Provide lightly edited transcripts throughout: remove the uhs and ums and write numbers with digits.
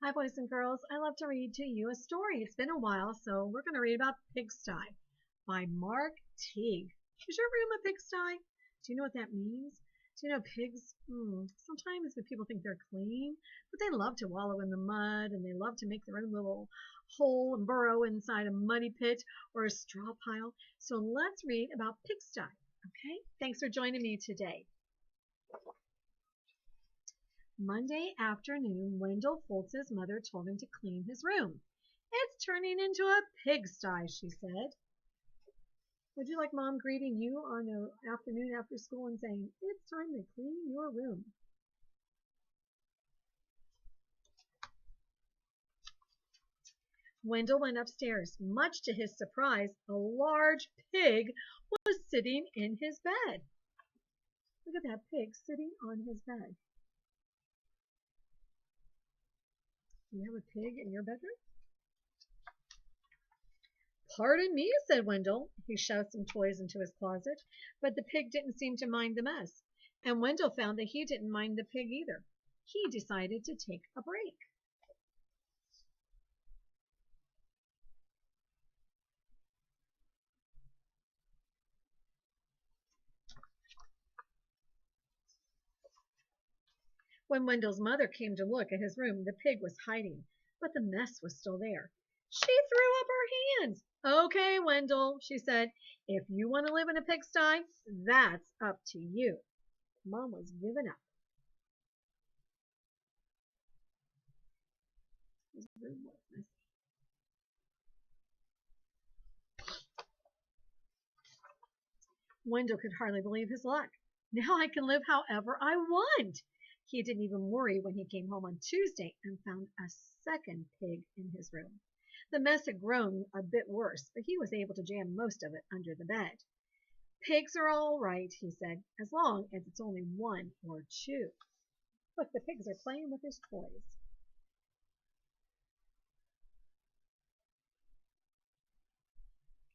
Hi, boys and girls. I love to read to you a story. It's been a while, so we're going to read about Pigsty by Mark Teague. Is your room a pigsty? Do you know what that means? Do you know pigs? Sometimes people think they're clean, but they love to wallow in the mud and they love to make their own little hole and burrow inside a muddy pit or a straw pile. So let's read about Pigsty. Okay? Thanks for joining me today. Monday afternoon, Wendell Foltz's mother told him to clean his room. It's turning into a pigsty, she said. Would you like Mom greeting you on an afternoon after school and saying, it's time to clean your room? Wendell went upstairs. Much to his surprise, a large pig was sitting in his bed. Look at that pig sitting on his bed. Do you have a pig in your bedroom? Pardon me, said Wendell. He shoved some toys into his closet, but the pig didn't seem to mind the mess. And Wendell found that he didn't mind the pig either. He decided to take a break. When Wendell's mother came to look at his room, the pig was hiding, but the mess was still there. She threw up her hands. Okay, Wendell, she said, if you want to live in a pigsty, that's up to you. Mom was giving up. His room was messy. Wendell could hardly believe his luck. Now I can live however I want. He didn't even worry when he came home on Tuesday and found a second pig in his room. The mess had grown a bit worse, but he was able to jam most of it under the bed. Pigs are all right, he said, as long as it's only one or two. Look, the pigs are playing with his toys.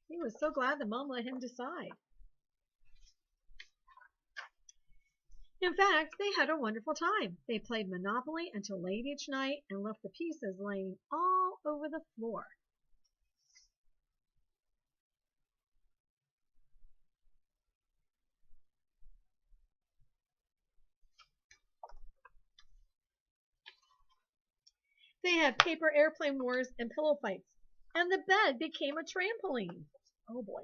He was so glad the Mom let him decide. In fact, they had a wonderful time. They played Monopoly until late each night and left the pieces laying all over the floor. They had paper airplane wars and pillow fights, and the bed became a trampoline. Oh boy.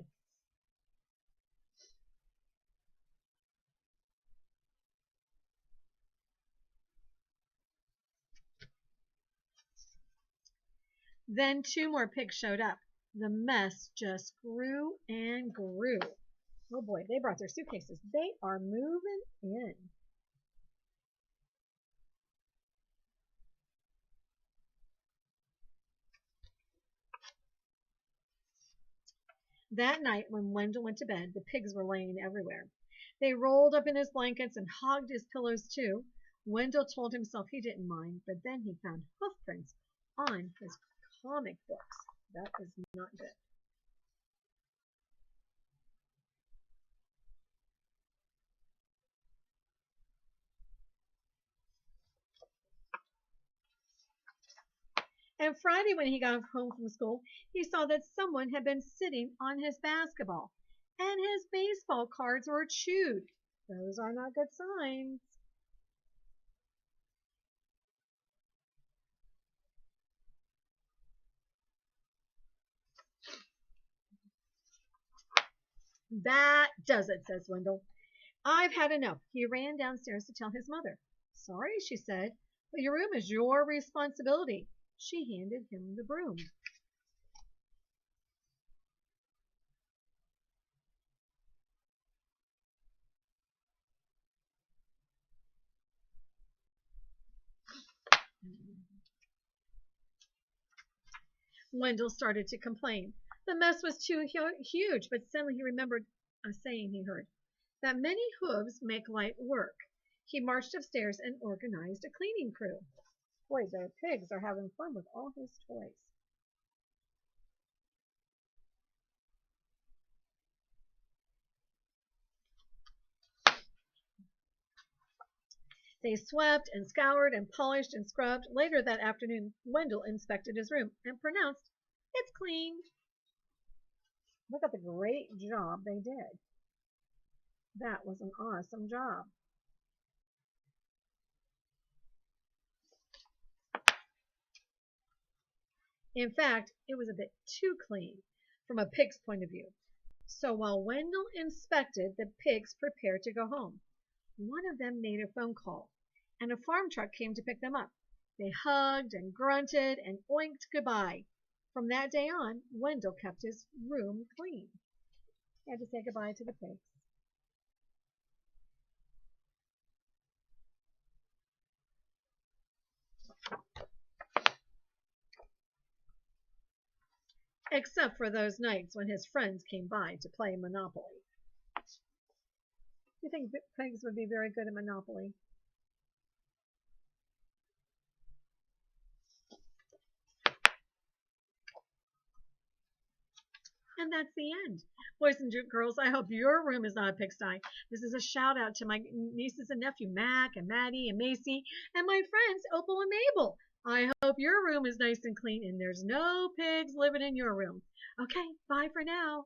Then two more pigs showed up. The mess just grew and grew. Oh boy, they brought their suitcases. They are moving in. That night, when Wendell went to bed, the pigs were laying everywhere. They rolled up in his blankets and hogged his pillows too. Wendell told himself he didn't mind, but then he found hoof prints on his comic books. That is not good. And Friday, when he got home from school, he saw that someone had been sitting on his basketball, and his baseball cards were chewed. Those are not good signs. That does it, says Wendell. I've had enough. He ran downstairs to tell his mother. Sorry, she said, but your room is your responsibility. She handed him the broom. Wendell started to complain. The mess was too huge, but suddenly he remembered a saying he heard, that many hooves make light work. He marched upstairs and organized a cleaning crew. Boy, the pigs are having fun with all his toys. They swept and scoured and polished and scrubbed. Later that afternoon, Wendell inspected his room and pronounced, "It's clean." Look at the great job they did. That was an awesome job. In fact, it was a bit too clean from a pig's point of view. So while Wendell inspected, the pigs prepared to go home. One of them made a phone call, and a farm truck came to pick them up. They hugged and grunted and oinked goodbye. From that day on, Wendell kept his room clean. He had to say goodbye to the pigs. Except for those nights when his friends came by to play Monopoly. Do you think pigs would be very good at Monopoly? And that's the end. Boys and girls, I hope your room is not a pigsty. This is a shout out to my nieces and nephew, Mac and Maddie and Macy, and my friends, Opal and Mabel. I hope your room is nice and clean and there's no pigs living in your room. Okay, bye for now.